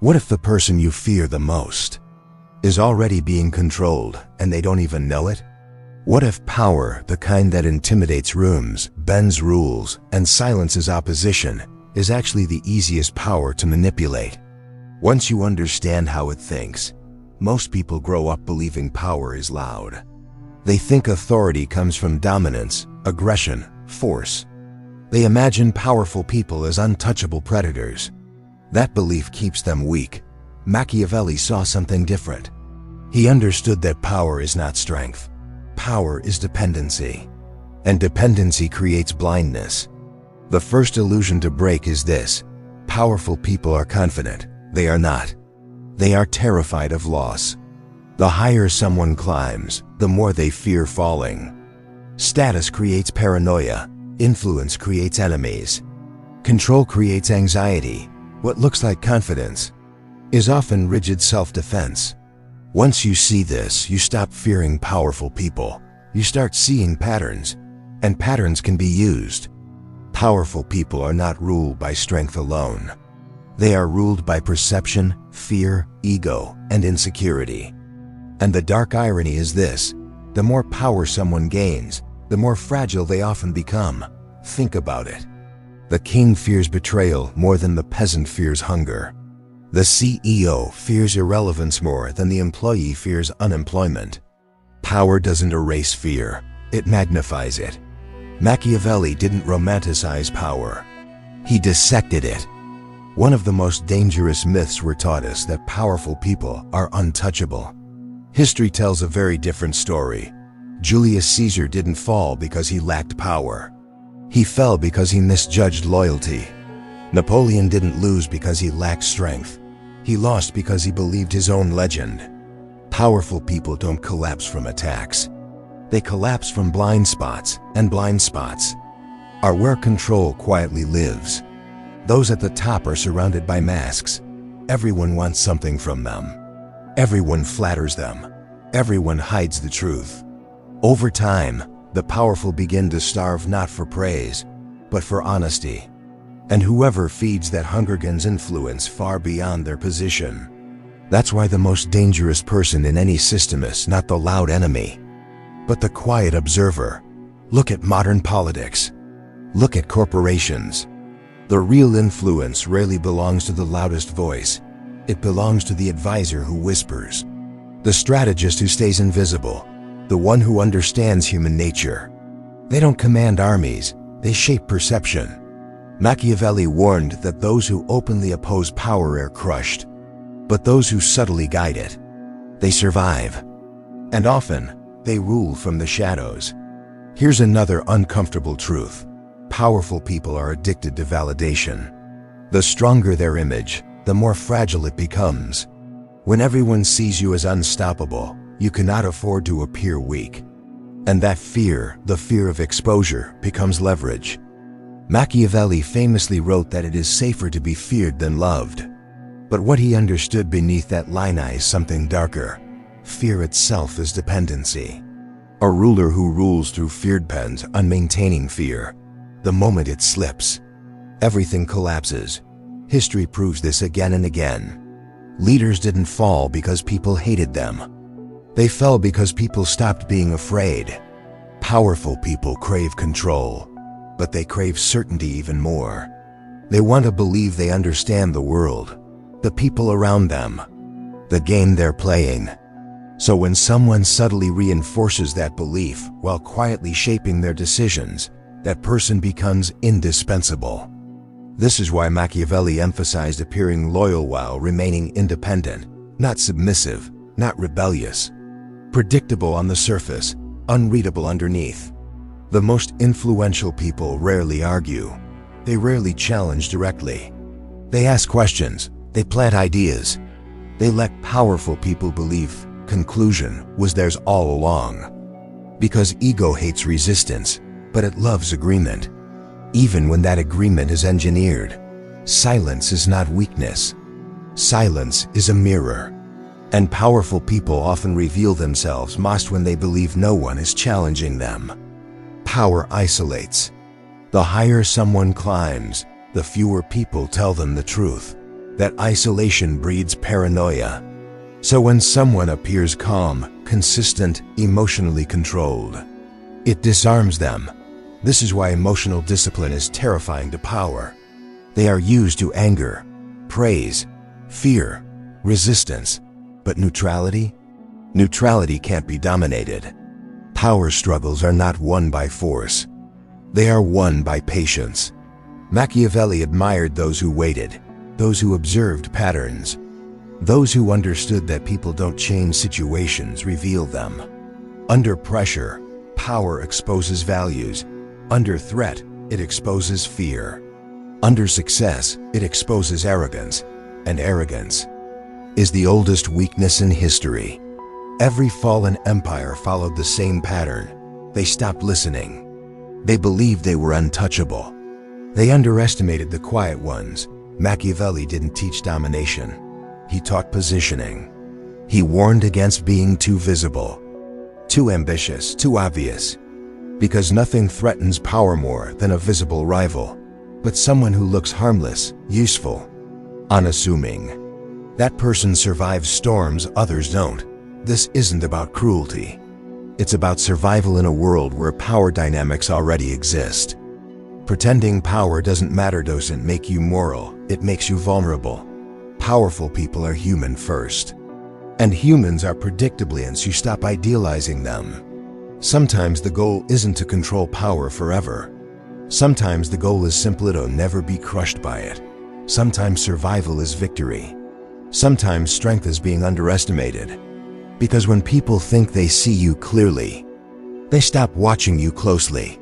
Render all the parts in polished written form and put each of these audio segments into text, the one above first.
What if the person you fear the most is already being controlled and they don't even know it? What if power, the kind that intimidates rooms, bends rules, and silences opposition, is actually the easiest power to manipulate? Once you understand how it thinks, most people grow up believing power is loud. They think authority comes from dominance, aggression, force. They imagine powerful people as untouchable predators. That belief keeps them weak. Machiavelli saw something different. He understood that power is not strength. Power is dependency. And dependency creates blindness. The first illusion to break is this: powerful people are confident. They are not. They are terrified of loss. The higher someone climbs, the more they fear falling. Status creates paranoia. Influence creates enemies. Control creates anxiety. What looks like confidence is often rigid self-defense. Once you see this, you stop fearing powerful people. You start seeing patterns, and patterns can be used. Powerful people are not ruled by strength alone. They are ruled by perception, fear, ego, and insecurity. And the dark irony is this: the more power someone gains, the more fragile they often become. Think about it. The king fears betrayal more than the peasant fears hunger. The CEO fears irrelevance more than the employee fears unemployment. Power doesn't erase fear, it magnifies it. Machiavelli didn't romanticize power. He dissected it. One of the most dangerous myths were taught us that powerful people are untouchable. History tells a very different story. Julius Caesar didn't fall because he lacked power. He fell because he misjudged loyalty. Napoleon didn't lose because he lacked strength. He lost because he believed his own legend. Powerful people don't collapse from attacks. They collapse from blind spots, and blind spots are where control quietly lives. Those at the top are surrounded by masks. Everyone wants something from them. Everyone flatters them. Everyone hides the truth. Over time, the powerful begin to starve not for praise, but for honesty. And whoever feeds that hunger gains influence far beyond their position. That's why the most dangerous person in any system is not the loud enemy, but the quiet observer. Look at modern politics. Look at corporations. The real influence rarely belongs to the loudest voice. It belongs to the advisor who whispers, the strategist who stays invisible, the one who understands human nature. They don't command armies, they shape perception. Machiavelli warned that those who openly oppose power are crushed, but those who subtly guide it, they survive. And often, they rule from the shadows. Here's another uncomfortable truth. Powerful people are addicted to validation. The stronger their image, the more fragile it becomes. When everyone sees you as unstoppable, you cannot afford to appear weak. And that fear, the fear of exposure, becomes leverage. Machiavelli famously wrote that it is safer to be feared than loved. But what he understood beneath that line is something darker. Fear itself is dependency. A ruler who rules through fear depends on maintaining fear. The moment it slips, everything collapses. History proves this again and again. Leaders didn't fall because people hated them. They fell because people stopped being afraid. Powerful people crave control, but they crave certainty even more. They want to believe they understand the world, the people around them, the game they're playing. So when someone subtly reinforces that belief while quietly shaping their decisions, that person becomes indispensable. This is why Machiavelli emphasized appearing loyal while remaining independent, not submissive, not rebellious. Predictable on the surface, unreadable underneath. The most influential people rarely argue. They rarely challenge directly. They ask questions, they plant ideas. They let powerful people believe conclusion was theirs all along. Because ego hates resistance, but it loves agreement. Even when that agreement is engineered. Silence is not weakness. Silence is a mirror. And powerful people often reveal themselves most when they believe no one is challenging them. Power isolates. The higher someone climbs, the fewer people tell them the truth. that isolation breeds paranoia. So when someone appears calm, consistent, emotionally controlled, it disarms them. This is why emotional discipline is terrifying to power. They are used to anger, praise, fear, resistance. But neutrality? Neutrality can't be dominated. Power struggles are not won by force. They are won by patience. Machiavelli admired those who waited, those who observed patterns, those who understood that people don't change situations, reveal them. Under pressure, power exposes values. Under threat, it exposes fear. Under success, it exposes arrogance. And arrogance is the oldest weakness in history. Every fallen empire followed the same pattern. They stopped listening. They believed they were untouchable. They underestimated the quiet ones. Machiavelli didn't teach domination. He taught positioning. He warned against being too visible, too ambitious, too obvious. Because nothing threatens power more than a visible rival, but someone who looks harmless, useful, unassuming. That person survives storms others don't. This isn't about cruelty. It's about survival in a world where power dynamics already exist. Pretending power doesn't matter doesn't make you moral, it makes you vulnerable. Powerful people are human first. And humans are predictably, and so you stop idealizing them. Sometimes the goal isn't to control power forever. Sometimes the goal is simply to never be crushed by it. Sometimes survival is victory. Sometimes strength is being underestimated. Because when people think they see you clearly, they stop watching you closely.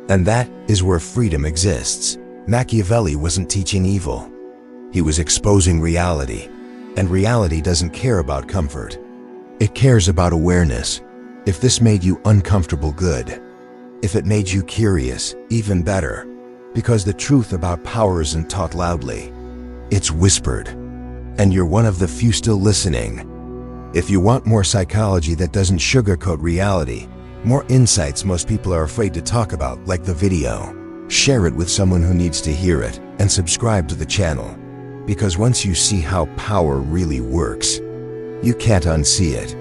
And that is where freedom exists. Machiavelli wasn't teaching evil. He was exposing reality. And reality doesn't care about comfort. It cares about awareness. If this made you uncomfortable, good. If it made you curious, even better. Because the truth about power isn't taught loudly. It's whispered. And you're one of the few still listening. If you want more psychology that doesn't sugarcoat reality, more insights most people are afraid to talk about, like the video, share it with someone who needs to hear it, and subscribe to the channel. Because once you see how power really works, you can't unsee it.